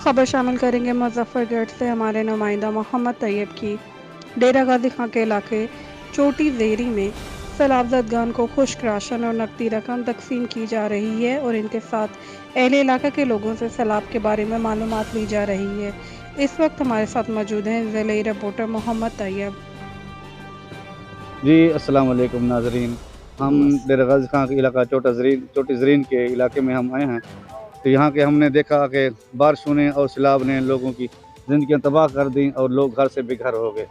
खबर शामिल करेंगे मुजफ्फरगढ़ से हमारे नुमाइंदा मोहम्मद तैयब की। डेरा गाजी खां के इलाके चोटी ज़ेरी में सैलाबजदगान को खुश्क राशन और नकदी रकम तकसीम की जा रही है और इनके साथ अहले इलाका के लोगों से सैलाब के बारे में मालूमात ली जा रही है। इस वक्त हमारे साथ मौजूद हैं ज़िले रिपोर्टर मोहम्मद तैयब। जी अस्सलाम वालेकुम नाजरीन। हम डेरा गाजी खां के इलाका चोटी ज़रीन के इलाके में हम आए हैं। तो यहाँ के हमने देखा कि बारिशों ने और सैलाब ने लोगों की ज़िंदगियाँ तबाह कर दी और लोग घर से बेघर हो गए।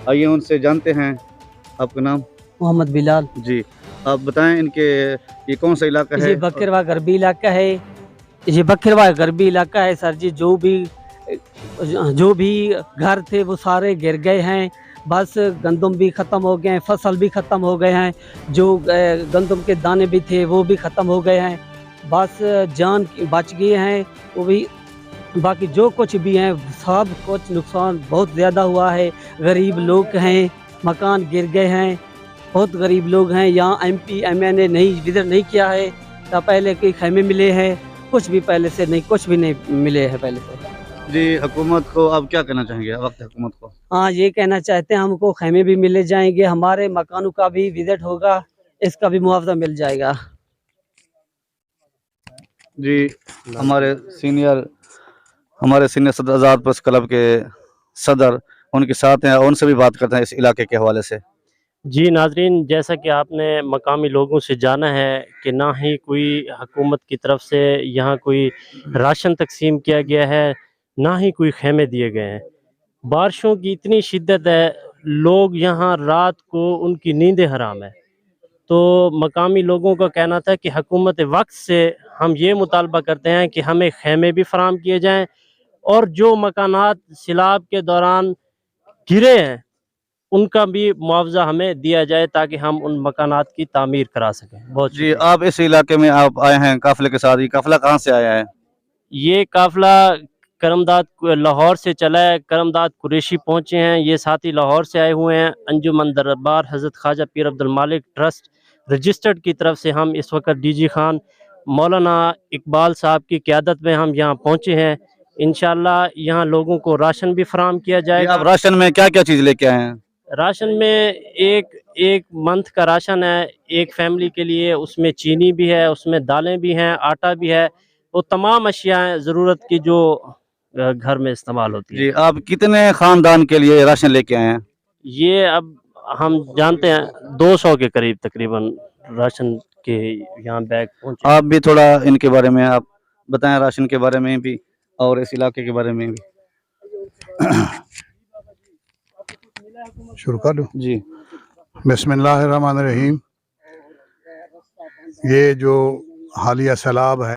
आइए उनसे जानते हैं। आपका नाम? मोहम्मद बिलाल। जी, आप बताएं इनके ये कौन सा इलाका है? ये बकरवा गरबी इलाका है। ये बकरवा गरबी इलाका है सर जी। जो भी घर थे वो सारे गिर गए हैं। बस गंदम भी ख़त्म हो गए हैं, फसल भी ख़त्म हो गए हैं, जो गंदम के दाने भी थे वो भी ख़त्म हो गए हैं। बस जान बच गए हैं वो भी, बाकी जो कुछ भी हैं सब कुछ नुकसान बहुत ज़्यादा हुआ है। गरीब लोग हैं, मकान गिर गए हैं, बहुत गरीब लोग हैं। यहाँ MP MNA नहीं विजिट नहीं किया है। तो पहले के खैमे मिले हैं, कुछ भी पहले से नहीं, कुछ भी नहीं मिले हैं पहले से। जी, हुकूमत को आप क्या कहना चाहेंगे वक्त हुकूमत को? हाँ, ये कहना चाहते हैं हमको खैमे भी मिले जाएंगे, हमारे मकानों का भी विजिट होगा, इसका भी मुआवजा मिल जाएगा। जी, हमारे सीनियर सदर आज़ाद प्रेस क्लब के सदर उनके साथ हैं, उनसे भी बात करते हैं इस इलाके के हवाले से। जी नाजरीन, जैसा कि आपने मकामी लोगों से जाना है कि ना ही कोई हुकूमत की तरफ से यहाँ कोई राशन तकसीम किया गया है, ना ही कोई खेमे दिए गए हैं। बारिशों की इतनी शिद्दत है, लोग यहाँ रात को उनकी नींदें हराम है। तो मकामी लोगों का कहना था कि हुकूमत वक्त से हम ये मुतालबा करते हैं कि हमें खेमे भी फराहम किए जाएँ और जो मकानात सैलाब के दौरान गिरे हैं उनका भी मुआवजा हमें दिया जाए ताकि हम उन मकानात की तामीर करा सकें। बहुत जी, आप इस इलाके में आप आए हैं काफिले के साथ। ये काफिला कहाँ से आया है? ये काफिला करमदाद लाहौर से चला है। करमदाद कुरैशी पहुँचे हैं, ये साथी लाहौर से आए हुए हैं। अंजुमन दरबार हज़रत ख्वाजा पीर अब्दुल मालिक ट्रस्ट रजिस्टर्ड की तरफ से हम इस वक्त DG खान मौलाना इकबाल साहब की क़यादत में हम यहाँ पहुँचे हैं। इंशाअल्लाह यहाँ लोगों को राशन भी फराहम किया जाएगा। आप राशन में क्या क्या चीज़ लेके आए हैं? राशन में एक मंथ का राशन है एक फैमिली के लिए, उसमें चीनी भी है, उसमें दालें भी हैं, आटा भी है, वो तमाम अशियाएँ ज़रूरत की जो घर में इस्तेमाल होती है। जी, आप कितने खानदान के लिए राशन लेके आए हैं? ये अब हम जानते हैं 200 के करीब तकरीबन राशन के यहाँ बैग पहुँचे। आप भी थोड़ा इनके बारे में आप बताएं, राशन के बारे में भी और इस इलाके के बारे में भी। शुरू कर दूं? जी, बिस्मिल्लाहिर्रहमानिर्रहीम। ये जो हालिया सैलाब है